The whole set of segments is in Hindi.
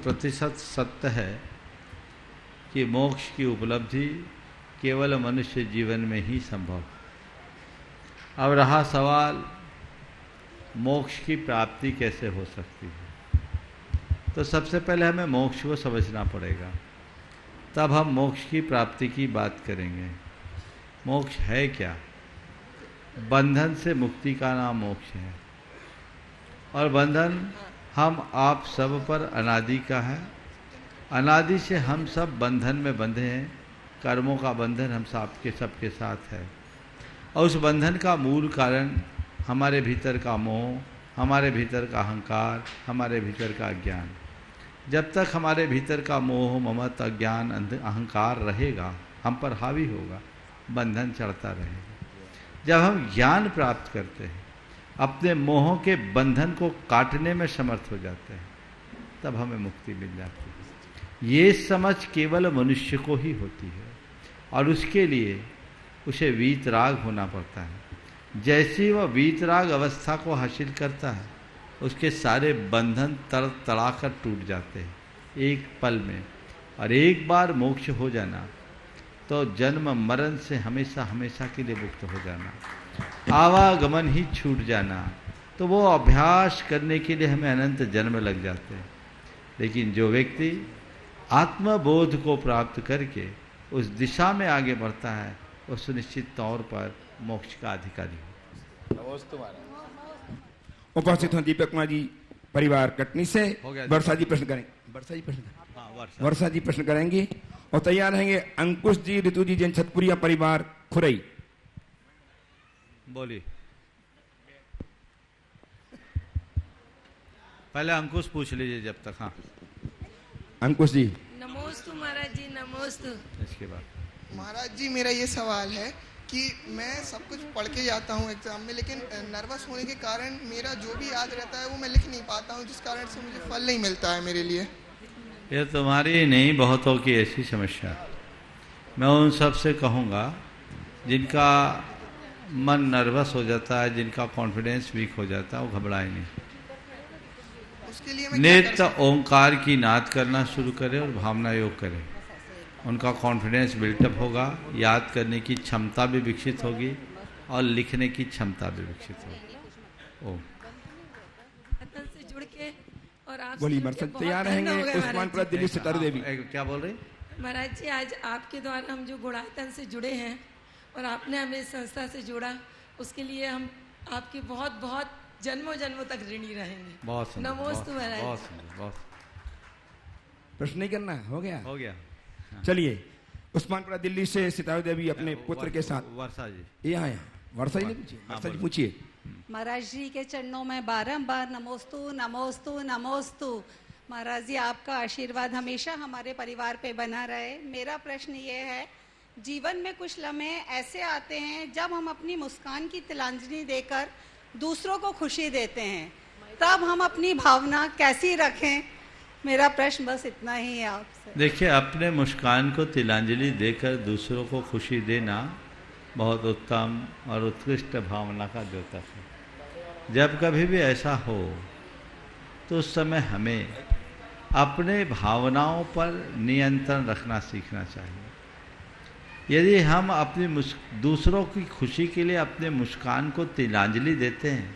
प्रतिशत सत्य है कि मोक्ष की उपलब्धि केवल मनुष्य जीवन में ही संभव है। अब रहा सवाल, मोक्ष की प्राप्ति कैसे हो सकती है? तो सबसे पहले हमें मोक्ष को समझना पड़ेगा, तब हम मोक्ष की प्राप्ति की बात करेंगे। मोक्ष है क्या? बंधन से मुक्ति का नाम मोक्ष है। और बंधन हम आप सब पर अनादि का है। अनादि से हम सब बंधन में बंधे हैं। कर्मों का बंधन हम सबके साथ है। और उस बंधन का मूल कारण हमारे भीतर का मोह, हमारे भीतर का अहंकार, हमारे भीतर का अज्ञान। जब तक हमारे भीतर का मोह, ममता, अज्ञान, अहंकार रहेगा, हम पर हावी होगा, बंधन चढ़ता रहेगा। जब हम ज्ञान प्राप्त करते हैं, अपने मोहों के बंधन को काटने में समर्थ हो जाते हैं, तब हमें मुक्ति मिल जाती है। ये समझ केवल मनुष्य को ही होती है और उसके लिए उसे वीतराग होना पड़ता है। जैसे वह वीतराग अवस्था को हासिल करता है, उसके सारे बंधन तड़ाकर टूट जाते हैं एक पल में। और एक बार मोक्ष हो जाना तो जन्म मरण से हमेशा हमेशा के लिए मुक्त हो जाना, आवागमन ही छूट जाना। तो वो अभ्यास करने के लिए हमें अनंत जन्म लग जाते हैं। लेकिन जो व्यक्ति आत्मबोध को प्राप्त करके उस दिशा में आगे बढ़ता है, वो सुनिश्चित तौर पर मोक्ष का अधिकारी हो। उपस्थित हैं दीपक कुमार जी परिवार कटनी से। वर्षा जी प्रश्न करेंगे। वर्षा जी प्रश्न करेंगी और तैयार रहेंगे अंकुश जी, ऋतु जी, जैन छतपुरिया परिवार खुरई। बोलिए। पहले अंकुश पूछ लीजिए जब तक। हाँ अंकुश जी। नमोस्तु महाराज जी, नमोस्तु। इसके बाद महाराज जी, मेरा ये सवाल है कि मैं सब कुछ पढ़ के जाता हूँ एग्जाम में, लेकिन नर्वस होने के कारण मेरा जो भी याद रहता है वो मैं लिख नहीं पाता हूँ, जिस कारण से मुझे फल नहीं मिलता है मेरे लिए। ये तुम्हारी नहीं, बहुतों की ऐसी समस्या। मैं उन सब से कहूँगा जिनका मन नर्वस हो जाता है, जिनका कॉन्फिडेंस वीक हो जाता है, वो घबराए नहीं। उसके लिए मैं नित्य ओंकार की नाद करना शुरू करें और भावना योग करें। उनका कॉन्फिडेंस बिल्टअप होगा, याद करने की क्षमता भी विकसित होगी और लिखने की क्षमता भी विकसित होगी। से जुड़ के और आप बोली मर्सद तैयार रहेंगे। उस्मानपुरा दिल्ली से तारू देवी। क्या बोल रही महाराज जी? आज आपके द्वारा हम जो गुणायतन से जुड़े हैं और आपने हमें इस संस्था से जोड़ा, उसके लिए हम आपके बहुत बहुत जन्मों जन्मों तक ऋणी रहेंगे। बहुत नमोस्तु महाराज। बहुत प्रश्न नहीं करना, हो गया। हाँ। चलिए उस्मानपुरा दिल्ली से सितारू देवी अपने पुत्र के साथ। वर्षा जी। ये आया। वर्षा जी ने पूछिए। वर्षा जी पूछिए। महाराज जी के चरणों में बारंबार नमोस्तु नमोस्तु नमोस्तु। महाराज जी, आपका आशीर्वाद हमेशा हमारे परिवार पे बना रहे। मेरा प्रश्न ये है, जीवन में कुछ लम्हे ऐसे आते हैं जब हम अपनी मुस्कान की तिलांजलि देकर दूसरों को खुशी देते हैं, तब हम अपनी भावना कैसी रखें? मेरा प्रश्न बस इतना ही है आपसे। देखिए, अपने मुस्कान को तिलांजलि देकर दूसरों को खुशी देना बहुत उत्तम और उत्कृष्ट भावना का द्योतक है। जब कभी भी ऐसा हो तो उस समय हमें अपने भावनाओं पर नियंत्रण रखना सीखना चाहिए। यदि हम अपनी दूसरों की खुशी के लिए अपने मुस्कान को तिलांजलि देते हैं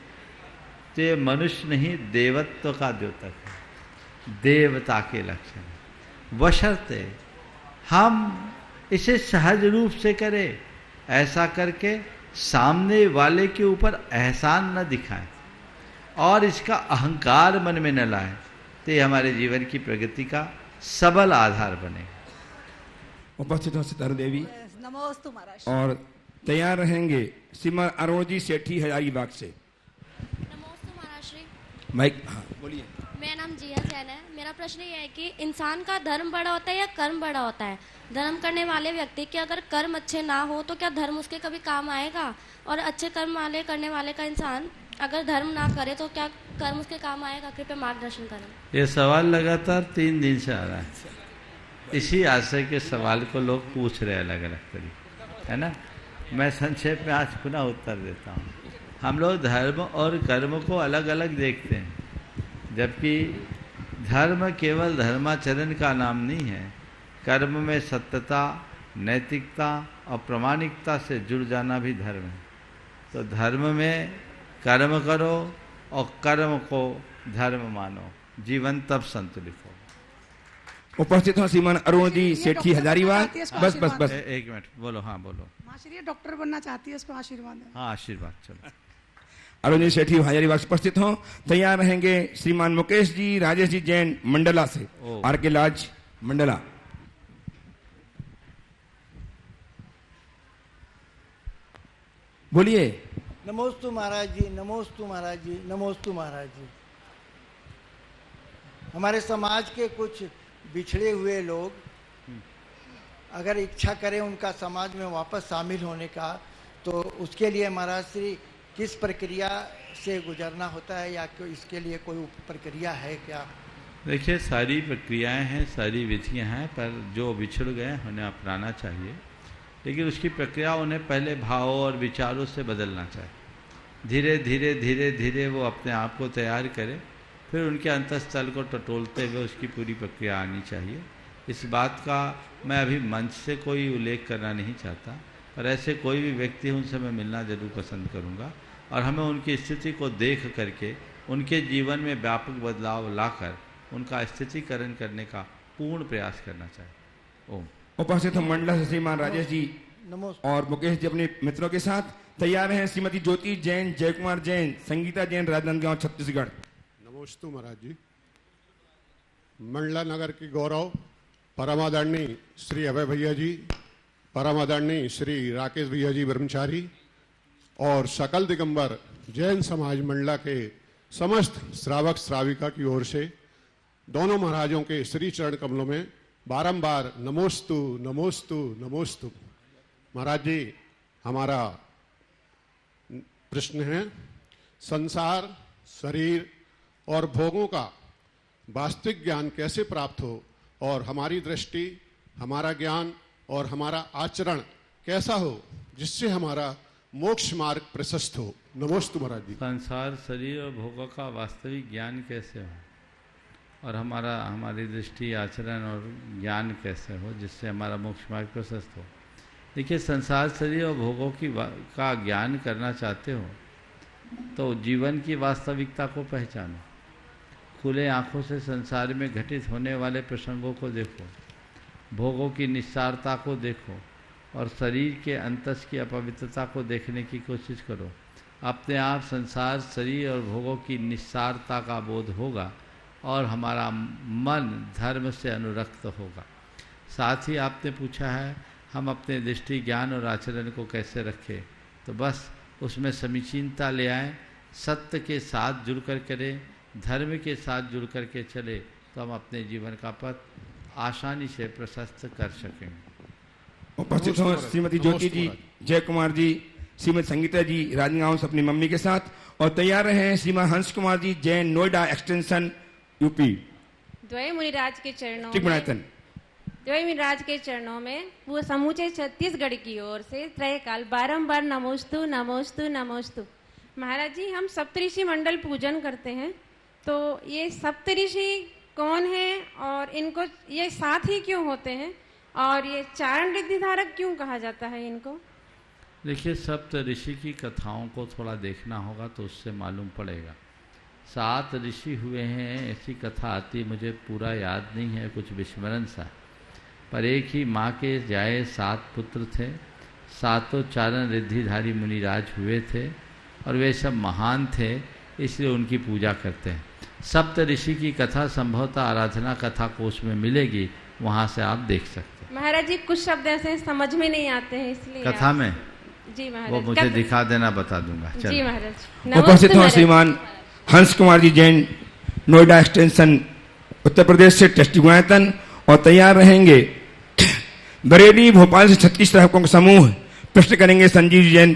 तो ये मनुष्य नहीं, देवत्व का द्योतक है, देवता के लक्षण। बशर्ते हम इसे सहज रूप से करें, ऐसा करके सामने वाले के ऊपर एहसान न दिखाएं और इसका अहंकार मन में न लाएं, तो ये हमारे जीवन की प्रगति का सबल आधार बने। उपस्थित हो सितारू देवी। नमोस्तु महाराज। और तैयार रहेंगे सिमर अरोजी सेठी हजारीबाग से। नमोस्तु महाराज श्री। माइक। हाँ बोलिए। मेरा नाम जिया जैन है। मेरा प्रश्न ये है कि इंसान का धर्म बड़ा होता है या कर्म बड़ा होता है? धर्म करने वाले व्यक्ति के अगर कर्म अच्छे ना हो तो क्या धर्म उसके कभी काम आएगा? और अच्छे कर्म वाले करने वाले का इंसान अगर धर्म ना करे तो क्या कर्म उसके काम आएगा? कृपया मार्गदर्शन करें। ये सवाल लगातार 3 दिन से आ रहा है। इसी आशय के सवाल को लोग पूछ रहे अलग अलग तरीके, है ना। मैं संक्षेप में आज पुनः उत्तर देता हूँ। हम लोग धर्म और कर्म को अलग अलग देखते हैं, जबकि धर्म केवल धर्माचरण का नाम नहीं है। कर्म में सत्यता, नैतिकता और प्रामाणिकता से जुड़ जाना भी धर्म है। तो धर्म में कर्म करो और कर्म को धर्म मानो, जीवन तब संतुलित हो। उपस्थित हो श्रीमान अरुण जी सेठी हजारीबाग। बस एक मिनट बोलो। हाँ बोलो। माँ डॉक्टर बनना चाहती है, उसको आशीर्वाद है। हाँ आशीर्वाद। चलो अरुण जी सेठी हजारीबाग उपस्थित हो। तैयार रहेंगे श्रीमान मुकेश जी राजेश जी जैन मंडला से, आर के लाज मंडला। बोलिए। नमोस्तु महाराज जी, नमोस्तु महाराज जी, नमोस्तु महाराज जी। हमारे समाज के कुछ बिछड़े हुए लोग अगर इच्छा करें उनका समाज में वापस शामिल होने का, तो उसके लिए महाराज श्री किस प्रक्रिया से गुजरना होता है, या इसके लिए कोई प्रक्रिया है क्या? देखिए, सारी प्रक्रियाएं हैं, सारी विधियां हैं, पर जो बिछड़ गए उन्हें अपनाना चाहिए। लेकिन उसकी प्रक्रिया उन्हें पहले भावों और विचारों से बदलना चाहिए। धीरे धीरे धीरे धीरे वो अपने आप को तैयार करें, फिर उनके अंतःस्थल को टटोलते हुए उसकी पूरी प्रक्रिया आनी चाहिए। इस बात का मैं अभी मंच से कोई उल्लेख करना नहीं चाहता, पर ऐसे कोई भी व्यक्ति उनसे मैं मिलना जरूर पसंद करूंगा, और हमें उनकी स्थिति को देख करके उनके जीवन में व्यापक बदलाव लाकर उनका स्थितिकरण करने का पूर्ण प्रयास करना चाहिए। ओम। उपस्थित मंडला से श्रीमान राजेश जी और मुकेश जी अपने मित्रों के साथ तैयार हैं। श्रीमती ज्योति जैन, जयकुमार जैन, संगीता जैन, राजनांदगांव छत्तीसगढ़। नमोस्तु महाराज जी। मंडला नगर की गौरव परमादरणीय श्री अभय भैया जी, परमादरणीय श्री राकेश भैया जी ब्रह्मचारी और सकल दिगंबर जैन समाज मंडला के समस्त श्रावक श्राविका की ओर से दोनों महाराजों के श्री चरण कमलों में बारंबार नमोस्तु नमोस्तु नमोस्तु। महाराज जी, हमारा प्रश्न है, संसार, शरीर और भोगों का वास्तविक ज्ञान कैसे प्राप्त हो, और हमारी दृष्टि, हमारा ज्ञान और हमारा आचरण कैसा हो जिससे हमारा मोक्ष मार्ग प्रशस्त हो। नमोस्तु महाराज जी। संसार, शरीर और भोगों का वास्तविक ज्ञान कैसे हो, और हमारी दृष्टि, आचरण और ज्ञान कैसे हो जिससे हमारा मोक्ष मार्ग प्रशस्त हो। देखिए, संसार, शरीर और भोगों का ज्ञान करना चाहते हो तो जीवन की वास्तविकता को पहचानो। खुले आंखों से संसार में घटित होने वाले प्रसंगों को देखो, भोगों की निस्सारता को देखो, और शरीर के अंतस की अपवित्रता को देखने की कोशिश करो। अपने आप संसार, शरीर और भोगों की निस्सारता का बोध होगा और हमारा मन धर्म से अनुरक्त होगा। साथ ही आपने पूछा है हम अपने दृष्टि, ज्ञान और आचरण को कैसे रखें, तो बस उसमें समीचीनता ले आएँ, सत्य के साथ जुड़कर करें, धर्म के साथ जुड़कर के चले, तो हम अपने जीवन का पथ आसानी से प्रशस्त कर सकेंगे। उपस्थित हो श्रीमती ज्योति जी, जयकुमार जी, श्रीमती संगीता जी राजनांदगांव से अपनी मम्मी के साथ, और तैयार हैं श्रीमान हंस कुमार जी जैन, नोएडा एक्सटेंशन, यूपी। द्वय मुनिराज के चरणों में वो समूचे छत्तीसगढ़ की ओर से त्रयकाल बारंबार नमोस्तु नमोस्तु नमोस्तु। महाराज जी, हम सप्तऋषि मंडल पूजन करते हैं, तो ये सप्तऋषि कौन है और इनको ये साथ ही क्यों होते हैं, और ये चारण रिद्धिधारक क्यों कहा जाता है इनको? देखिए, सप्त ऋषि की कथाओं को थोड़ा देखना होगा तो उससे मालूम पड़ेगा। 7 ऋषि हुए हैं, ऐसी कथा आती, मुझे पूरा याद नहीं है, कुछ विस्मरण सा, पर एक ही माँ के जाए 7 पुत्र थे, 7 चारण रिद्धिधारी मुनिराज हुए थे, और वे सब महान थे, इसलिए उनकी पूजा करते हैं। सप्त ऋषि की कथा संभवतः आराधना कथा कोश में मिलेगी, वहाँ से आप देख सकते हैं। महाराज जी, कुछ शब्द ऐसे समझ में नहीं आते हैं, इसलिए कथा में जी महाराज वो मुझे दिखा देना, बता दूंगा। जी महाराज। उपस्थित हो श्रीमान हंस कुमार जी जैन, नोएडा एक्सटेंशन, उत्तर प्रदेश से ट्रस्टी गुणायतन, और तैयार रहेंगे बरेली, भोपाल से 36 श्रावकों का समूह प्रश्न करेंगे। संजीव जैन,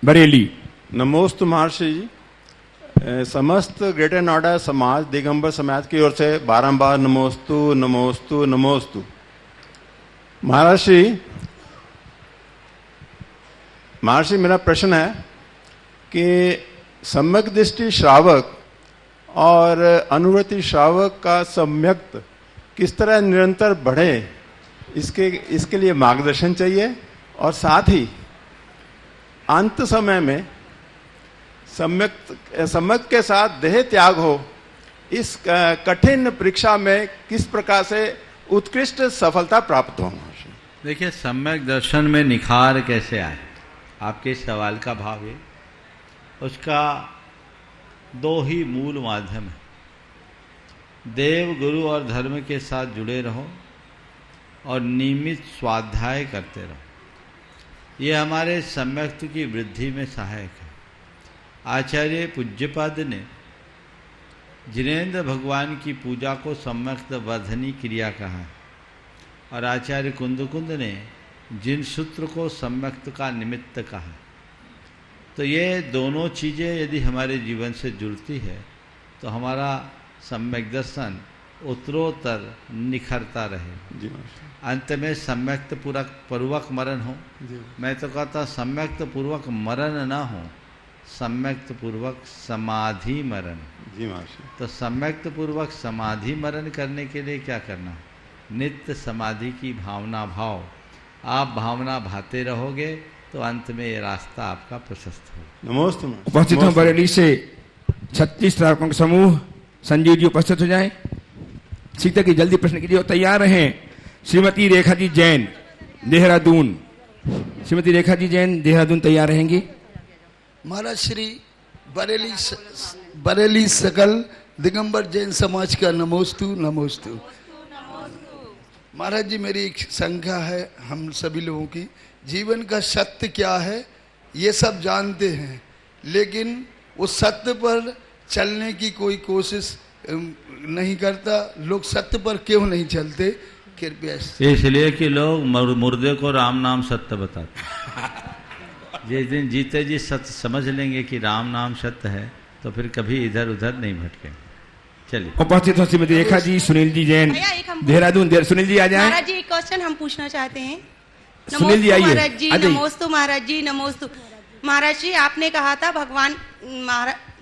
बरेली। नमोस्तु महर्षि जी। समस्त ग्रेटर नोएडा समाज, दिगंबर समाज की ओर से बारंबार नमोस्तु नमोस्तु नमोस्तु। महर्षि, मेरा प्रश्न है कि सम्यक दृष्टि श्रावक और अनुवर्ती श्रावक का सम्यक्त किस तरह निरंतर बढ़े, इसके लिए मार्गदर्शन चाहिए। और साथ ही अंत समय में सम्यक्त के साथ देह त्याग हो, इस कठिन परीक्षा में किस प्रकार से उत्कृष्ट सफलता प्राप्त हो। देखिए, सम्यक दर्शन में निखार कैसे आए, आपके सवाल का भाव है, उसका दो ही मूल माध्यम है। देव, गुरु और धर्म के साथ जुड़े रहो और नियमित स्वाध्याय करते रहो। ये हमारे सम्यक्त की वृद्धि में सहायक है। आचार्य पूज्यपाद ने जिनेन्द्र भगवान की पूजा को सम्यक्त वर्धनी क्रिया कहा है और आचार्य कुंद ने जिन सूत्र को सम्यक्त का निमित्त कहा। तो ये दोनों चीज़ें यदि हमारे जीवन से जुड़ती है तो हमारा सम्यक दर्शन उत्तरोत्तर निखरता रहे। अंत में सम्यक्त पूर्वक मरण हो। मैं तो कहता सम्यक्त पूर्वक मरण ना हो, सम्यक्त पूर्वक समाधि मरण। जी महाशय। तो सम्यक्त पूर्वक समाधि मरण करने के लिए क्या करना है? नित्य समाधि की भावना भाव। आप भावना भाते रहोगे तो अंत में ये रास्ता आपका प्रशस्त हो। नमस्ते। उपस्थित हों बरेली से 36 श्रावकों का समूह। संजीव जी उपस्थित हो जाएं। शिक्षक की जल्दी प्रश्न कीजिए। तैयार रहें। श्रीमती रेखा जी जैन, देहरादून। श्रीमती रेखा जी जैन, देहरादून, तैयार रहेंगी। महाराज श्री बरेली सकल दिगंबर जैन समाज का नमोस्तु नमोस्तु। महाराज जी, मेरी एक शंका है हम सभी लोगों की। जीवन का सत्य क्या है ये सब जानते हैं, लेकिन उस सत्य पर चलने की कोई कोशिश नहीं करता। लोग सत्य पर क्यों नहीं चलते? कृपया। इसलिए कि लोग मुर्दे को राम नाम सत्य बताते। जिस दिन जीते जी सत्य समझ लेंगे कि राम नाम सत्य है तो फिर कभी इधर उधर नहीं भटकेंगे। चलिए। उपस्थित हो श्रीमती रेखा जी, सुनील जी जैन, देहरादून। सुनील जी आ जाएं। महाराज जी, एक क्वेश्चन हम पूछना चाहते हैं। सुनील जी आइए। महाराज जी नमोस्तु। महाराज जी नमोस्तु। महाराज जी, आपने कहा था भगवान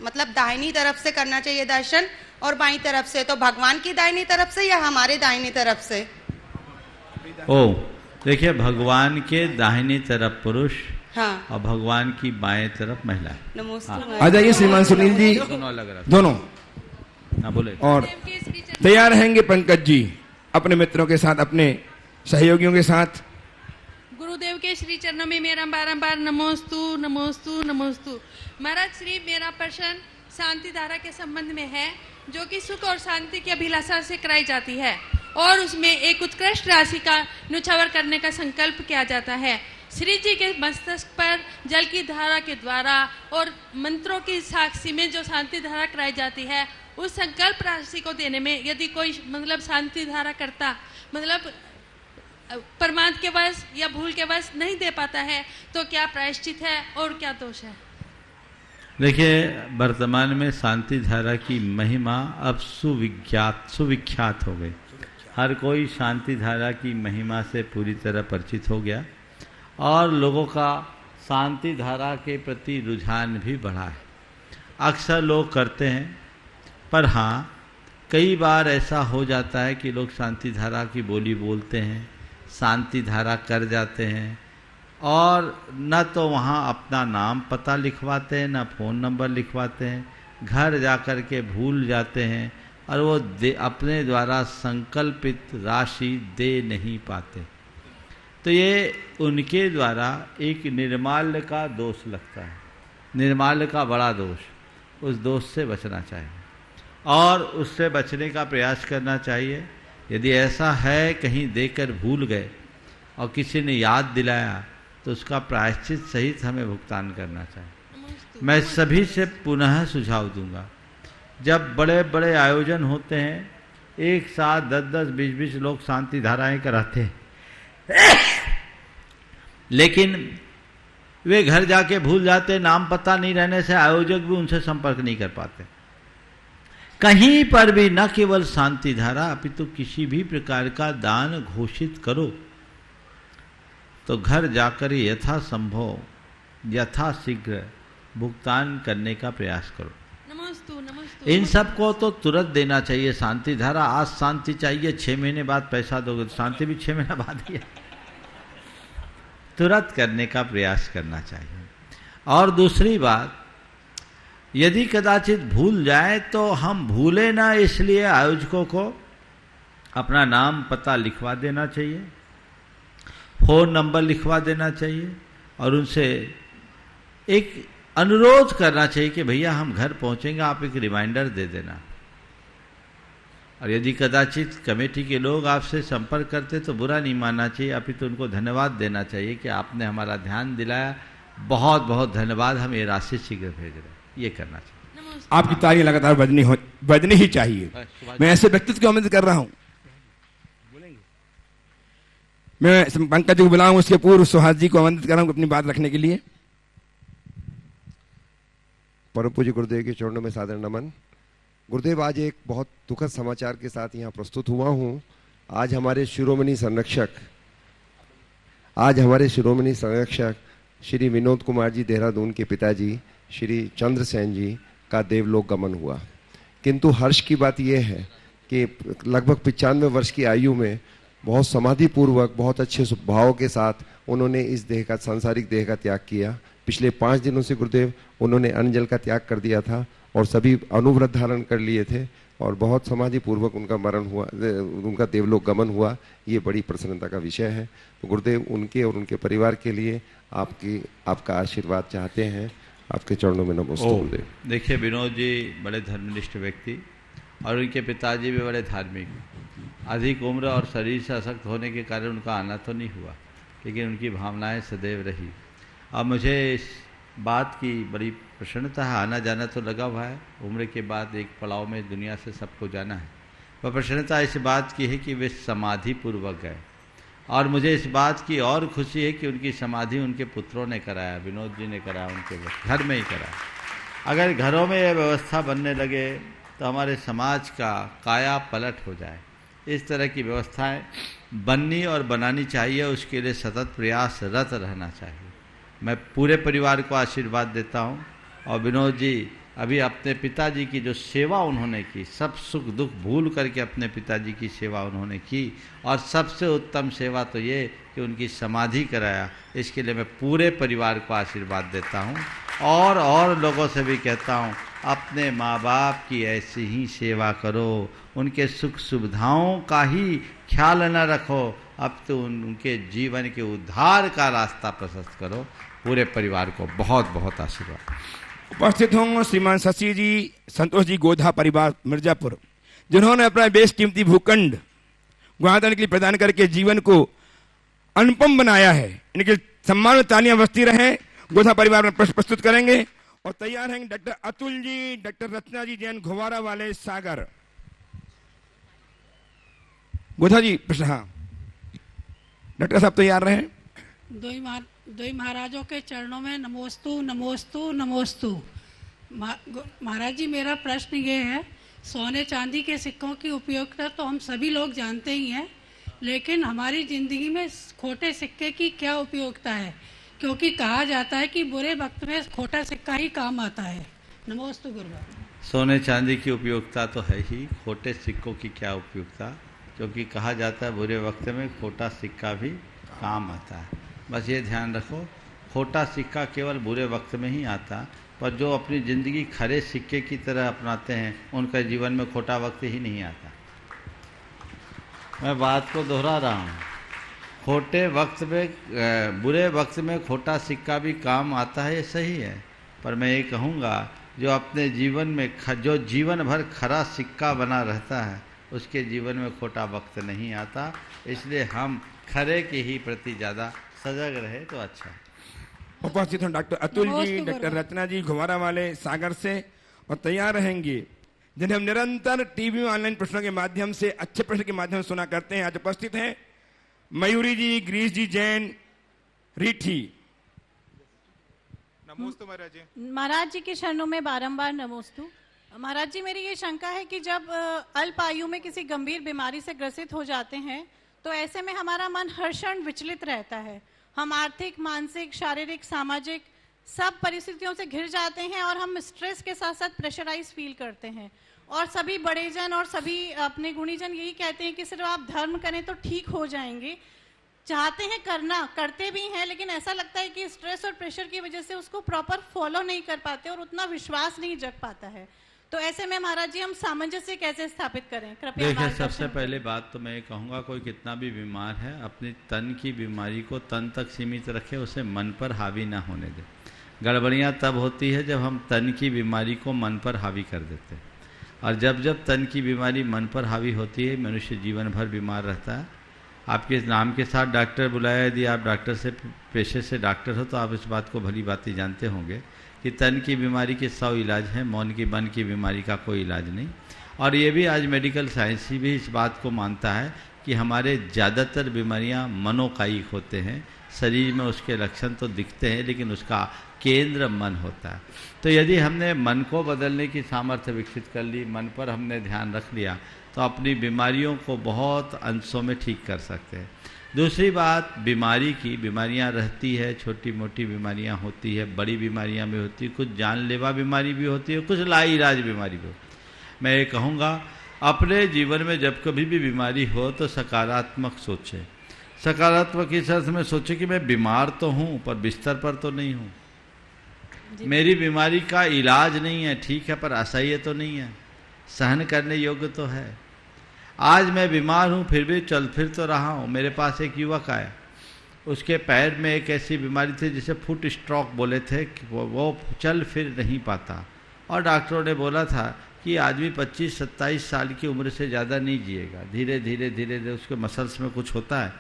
मतलब दाहिनी तरफ से करना चाहिए दर्शन और बाईं तरफ से, तो भगवान की दाहिनी तरफ से या हमारे दाहिनी तरफ से? ओ, देखिए, भगवान के दाहिनी तरफ पुरुष, हाँ, और भगवान की बाएं तरफ महिला। नमस्ते। आ जाइए श्रीमान सुनील जी। दोनों अलग अलग। दोनों। हाँ, बोले। और तैयार रहेंगे पंकज जी अपने मित्रों के साथ, अपने सहयोगियों के साथ। गुरुदेव के श्री चरणों में मेरा बारंबार नमोस्तु नमोस्तु नमोस्तु। महाराज श्री, मेरा प्रश्न शांति धारा के संबंध में है, जो कि सुख और शांति की अभिलाषा से कराई जाती है और उसमें एक उत्कृष्ट राशि का न्योछावर करने का संकल्प किया जाता है। श्री जी के मस्तक पर जल की धारा के द्वारा और मंत्रों की साक्षी में जो शांति धारा कराई जाती है, उस संकल्प राशि को देने में यदि कोई मतलब शांति धारा करता मतलब परमार्थ के वश या भूल के वश नहीं दे पाता है, तो क्या प्रायश्चित है और क्या दोष है? देखिए, वर्तमान में शांति धारा की महिमा अब सुविख्यात हो गई। हर कोई शांति धारा की महिमा से पूरी तरह परिचित हो गया और लोगों का शांति धारा के प्रति रुझान भी बढ़ा है। अक्सर लोग करते हैं, पर हाँ, कई बार ऐसा हो जाता है कि लोग शांति धारा की बोली बोलते हैं, शांति धारा कर जाते हैं और न तो वहाँ अपना नाम पता लिखवाते हैं, न फ़ोन नंबर लिखवाते हैं, घर जाकर के भूल जाते हैं और वो अपने द्वारा संकल्पित राशि दे नहीं पाते। तो ये उनके द्वारा एक निर्माल्य का दोष लगता है, निर्माल्य का बड़ा दोष। उस दोष से बचना चाहिए और उससे बचने का प्रयास करना चाहिए। यदि ऐसा है कहीं देकर भूल गए और किसी ने याद दिलाया तो उसका प्रायश्चित सहित हमें भुगतान करना चाहिए। मैं सभी से पुनः सुझाव दूंगा, जब बड़े बड़े आयोजन होते हैं, एक साथ 10-10, 20-20 लोग शांति धाराएं कराते हैं, लेकिन वे घर जाके भूल जाते, नाम पता नहीं रहने से आयोजक भी उनसे संपर्क नहीं कर पाते। कहीं पर भी न केवल शांति धारा अपितु किसी भी प्रकार का दान घोषित करो तो घर जाकर यथा संभव यथा शीघ्र भुगतान करने का प्रयास करो। नमोस्तु नमोस्तु। इन सबको तो तुरंत देना चाहिए शांति धारा। आज शांति चाहिए, 6 महीने बाद पैसा दोगे तो शांति भी 6 महीने बाद ही है। तुरंत करने का प्रयास करना चाहिए। और दूसरी बात, यदि कदाचित भूल जाए तो हम भूले ना, इसलिए आयोजकों को अपना नाम पता लिखवा देना चाहिए, फ़ोन नंबर लिखवा देना चाहिए और उनसे एक अनुरोध करना चाहिए कि भैया हम घर पहुंचेंगे, आप एक रिमाइंडर दे देना। और यदि कदाचित कमेटी के लोग आपसे संपर्क करते तो बुरा नहीं मानना चाहिए, अपितु उनको धन्यवाद देना चाहिए कि आपने हमारा ध्यान दिलाया, बहुत बहुत धन्यवाद, हम ये राशि शीघ्र भेज रहे हैं। ये करना चाहिए। आपकी तालियां लगातार बजनी ही चाहिए। मैं ऐसे व्यक्तित्व को आमंत्रित कर रहा हूं। मैं पंकज को बुलाऊं, उसके पूर्व सुहास जी को आमंत्रित कर रहा हूं अपनी बात रखने के लिए। परम पूज्य गुरुदेव के चरणों में सादर नमन। गुरुदेव, आज एक बहुत दुखद समाचार के साथ यहाँ प्रस्तुत हुआ हूँ। आज हमारे शिरोमणि संरक्षक श्री विनोद कुमार जी देहरादून के पिताजी श्री चंद्रसेन जी का देवलोक गमन हुआ। किंतु हर्ष की बात यह है कि लगभग 95 वर्ष की आयु में बहुत समाधि पूर्वक, बहुत अच्छे स्वभाव के साथ उन्होंने इस देह का, सांसारिक देह का त्याग किया। पिछले 5 दिनों से गुरुदेव उन्होंने अन्न जल का त्याग कर दिया था और सभी अनुव्रत धारण कर लिए थे और बहुत समाधि पूर्वक उनका मरण हुआ, उनका देवलोक गमन हुआ। ये बड़ी प्रसन्नता का विषय है। तो गुरुदेव उनके और उनके परिवार के लिए आपका आशीर्वाद चाहते हैं। आपके चरणों में नमस्ते गुरुदेव। देखिए, विनोद जी बड़े धर्मनिष्ठ व्यक्ति और उनके पिताजी भी बड़े धार्मिक। अधिक उम्र और शरीर से असक्त होने के कारण उनका आना तो नहीं हुआ, लेकिन उनकी भावनाएं सदैव रही। अब मुझे इस बात की बड़ी प्रसन्नता है, आना जाना तो लगा हुआ है, उम्र के बाद एक पड़ाव में दुनिया से सबको जाना है। पर प्रसन्नता इस बात की है कि वे समाधि पूर्वक गए और मुझे इस बात की और खुशी है कि उनकी समाधि उनके पुत्रों ने कराया, विनोद जी ने कराया, उनके घर में ही कराया। अगर घरों में यह व्यवस्था बनने लगे तो हमारे समाज का काया पलट हो जाए। इस तरह की व्यवस्थाएं बननी और बनानी चाहिए, उसके लिए सतत प्रयासरत रहना चाहिए। मैं पूरे परिवार को आशीर्वाद देता हूं। और विनोद जी अभी अपने पिताजी की जो सेवा उन्होंने की, सब सुख दुख भूल करके अपने पिताजी की सेवा उन्होंने की और सबसे उत्तम सेवा तो ये कि उनकी समाधि कराया। इसके लिए मैं पूरे परिवार को आशीर्वाद देता हूँ और लोगों से भी कहता हूँ, अपने माँ बाप की ऐसी ही सेवा करो, उनके सुख सुविधाओं का ही ख्याल न रखो, अब तो उनके जीवन के उद्धार का रास्ता प्रशस्त करो। पूरे परिवार को बहुत बहुत आशीर्वाद। उपस्थित होंगे श्रीमान शशि जी, संतोष जी गोधा परिवार मिर्जापुर, जिन्होंने अपना बेशकीमती भूखंड गुणातन के लिए प्रदान करके जीवन को अनुपम बनाया है। इनके सम्मान में तालियां बजती रहें। गोधा परिवार में प्रश्न प्रस्तुत करेंगे और तैयार हैं डॉक्टर अतुल जी, डॉक्टर रचना जी जैन घोवारा वाले सागर। गोधा जी प्रश्न। हाँ डॉक्टर साहब तैयार रहे। दो ही महाराजों के चरणों में नमोस्तु नमोस्तु नमोस्तु। महाराज जी, मेरा प्रश्न ये है, सोने चांदी के सिक्कों की उपयोगिता तो हम सभी लोग जानते ही हैं, लेकिन हमारी जिंदगी में खोटे सिक्के की क्या उपयोगिता है? क्योंकि कहा जाता है कि बुरे वक्त में खोटा सिक्का ही काम आता है। नमोस्तु गुरुदेव। सोने चांदी की उपयोगिता तो है ही, खोटे सिक्कों की क्या उपयोगिता? क्योंकि कहा जाता है बुरे वक्त में खोटा सिक्का भी काम आता है। बस ये ध्यान रखो, खोटा सिक्का केवल बुरे वक्त में ही आता, पर जो अपनी ज़िंदगी खरे सिक्के की तरह अपनाते हैं उनका जीवन में खोटा वक्त ही नहीं आता। मैं बात को दोहरा रहा हूँ, खोटे वक्त में, बुरे वक्त में खोटा सिक्का भी काम आता है, ये सही है। पर मैं ये कहूँगा, जो अपने जीवन में जो जीवन भर खरा सिक्का बना रहता है उसके जीवन में खोटा वक्त नहीं आता। इसलिए हम खरे के ही प्रति ज़्यादा सजग रहे तो अच्छा। उपस्थित हैं डॉक्टर अतुल जी, डॉक्टर रचना जी घुमारा वाले सागर से और तैयार रहेंगे, जिन्हें हम निरंतर टीवी में ऑनलाइन प्रश्नों के माध्यम से, अच्छे प्रश्न के माध्यम से सुना करते हैं। आज उपस्थित हैं मयूरी जी, गिरीश जी जैन रीठी। नमोस्तु महाराज जी। महाराज जी के चरणों में बारंबार नमोस्तु। महाराज जी, मेरी ये शंका है कि जब अल्प आयु में किसी गंभीर बीमारी से ग्रसित हो जाते हैं तो ऐसे में हमारा मन हर क्षण विचलित रहता है। हम आर्थिक, मानसिक, शारीरिक, सामाजिक सब परिस्थितियों से घिर जाते हैं और हम स्ट्रेस के साथ साथ प्रेशराइज फील करते हैं। और सभी बड़े जन और सभी अपने गुणीजन यही कहते हैं कि सिर्फ आप धर्म करें तो ठीक हो जाएंगे। चाहते हैं करना, करते भी हैं, लेकिन ऐसा लगता है कि स्ट्रेस और प्रेशर की वजह से उसको प्रॉपर फॉलो नहीं कर पाते और उतना विश्वास नहीं जग पाता है। तो ऐसे में महाराज जी हम सामंजस्य कैसे स्थापित करें, कृपया देखिए, मार्गदर्शन सबसे पहले बात तो मैं ये कहूँगा, कोई कितना भी बीमार है अपनी तन की बीमारी को तन तक सीमित रखे, उसे मन पर हावी ना होने दे। गड़बड़ियाँ तब होती है जब हम तन की बीमारी को मन पर हावी कर देते हैं, और जब जब तन की बीमारी मन पर हावी होती है मनुष्य जीवन भर बीमार रहता है। आपके नाम के साथ डॉक्टर बुलाया, यदि आप डॉक्टर से पेशे से डॉक्टर हो तो आप इस बात को भली भांति जानते होंगे कि तन की बीमारी के 100 इलाज हैं, मन की बीमारी का कोई इलाज नहीं। और ये भी आज मेडिकल साइंस भी इस बात को मानता है कि हमारे ज़्यादातर बीमारियां मनोकायिक होते हैं। शरीर में उसके लक्षण तो दिखते हैं लेकिन उसका केंद्र मन होता है। तो यदि हमने मन को बदलने की सामर्थ्य विकसित कर ली, मन पर हमने ध्यान रख लिया, तो अपनी बीमारियों को बहुत अंशों में ठीक कर सकते हैं। दूसरी बात, बीमारियां रहती है, छोटी मोटी बीमारियां होती है, बड़ी बीमारियां भी होती है, कुछ जानलेवा बीमारी भी होती है, कुछ लाइलाज बीमारी भी होती है। मैं ये कहूँगा, अपने जीवन में जब कभी भी बीमारी हो तो सकारात्मक सोचें। सकारात्मक इस अर्थ में सोचें कि मैं बीमार तो हूँ पर बिस्तर पर तो नहीं हूँ, मेरी बीमारी का इलाज नहीं है, ठीक है, पर असह्य तो नहीं है, सहन करने योग्य तो है। आज मैं बीमार हूँ फिर भी चल फिर तो रहा हूँ। मेरे पास एक युवक आया, उसके पैर में एक ऐसी बीमारी थी जिसे फुट स्ट्रोक बोले थे, कि वो चल फिर नहीं पाता, और डॉक्टरों ने बोला था कि आदमी 25-27 साल की उम्र से ज़्यादा नहीं जिएगा, धीरे धीरे उसके मसल्स में कुछ होता है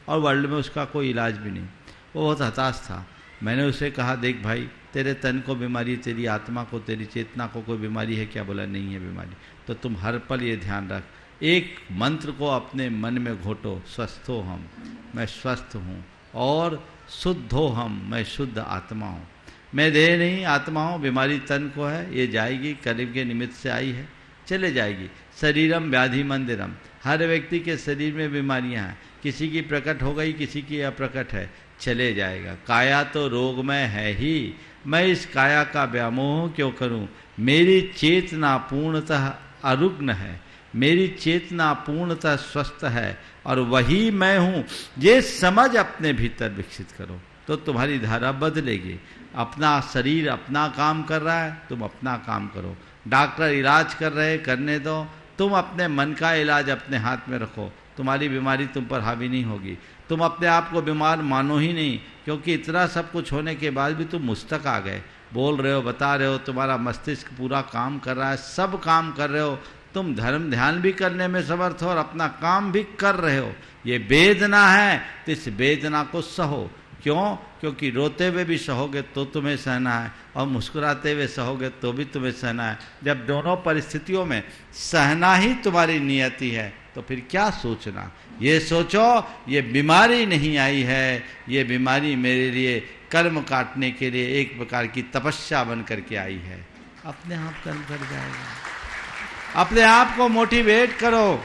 और वर्ल्ड में उसका कोई इलाज भी नहीं। वो बहुत हताश था। मैंने उसे कहा, देख भाई, तेरे तन को बीमारी, तेरी आत्मा को, तेरी चेतना को कोई बीमारी है क्या? बोला नहीं है बीमारी। तो तुम हर पल ये ध्यान रख, एक मंत्र को अपने मन में घोटो, स्वस्थो हम, मैं स्वस्थ हूँ, और शुद्धो हम, मैं शुद्ध आत्मा हूँ। मैं देह नहीं आत्मा हूँ, बीमारी तन को है, ये जाएगी, कर्म के निमित्त से आई है, चले जाएगी। शरीरम व्याधि मंदिरम, हर व्यक्ति के शरीर में बीमारियाँ हैं, किसी की प्रकट हो गई, किसी की अप्रकट है, चले जाएगा। काया तो रोगमय है ही, मैं इस काया का व्यामोह क्यों करूं? मेरी चेतना पूर्णतः अरुग्ण है, मेरी चेतना पूर्णतः स्वस्थ है, और वही मैं हूं। ये समझ अपने भीतर विकसित करो तो तुम्हारी धारा बदलेगी। अपना शरीर अपना काम कर रहा है, तुम अपना काम करो। डॉक्टर इलाज कर रहे, करने दो, तुम अपने मन का इलाज अपने हाथ में रखो, तुम्हारी बीमारी तुम पर हावी नहीं होगी। तुम अपने आप को बीमार मानो ही नहीं, क्योंकि इतना सब कुछ होने के बाद भी तुम मुझ तक आ गए, बोल रहे हो, बता रहे हो, तुम्हारा मस्तिष्क पूरा काम कर रहा है, सब काम कर रहे हो, तुम धर्म ध्यान भी करने में समर्थ हो और अपना काम भी कर रहे हो। ये वेदना है तो इस वेदना को सहो। क्यों? क्योंकि रोते हुए भी सहोगे तो तुम्हें सहना है, और मुस्कुराते हुए सहोगे तो भी तुम्हें सहना है। जब दोनों परिस्थितियों में सहना ही तुम्हारी नियति है तो फिर क्या सोचना। ये सोचो, ये बीमारी नहीं आई है, ये बीमारी मेरे लिए कर्म काटने के लिए एक प्रकार की तपस्या बन करके आई है। अपने आप कर्म कर जाएगा। अपने आप को मोटिवेट करो।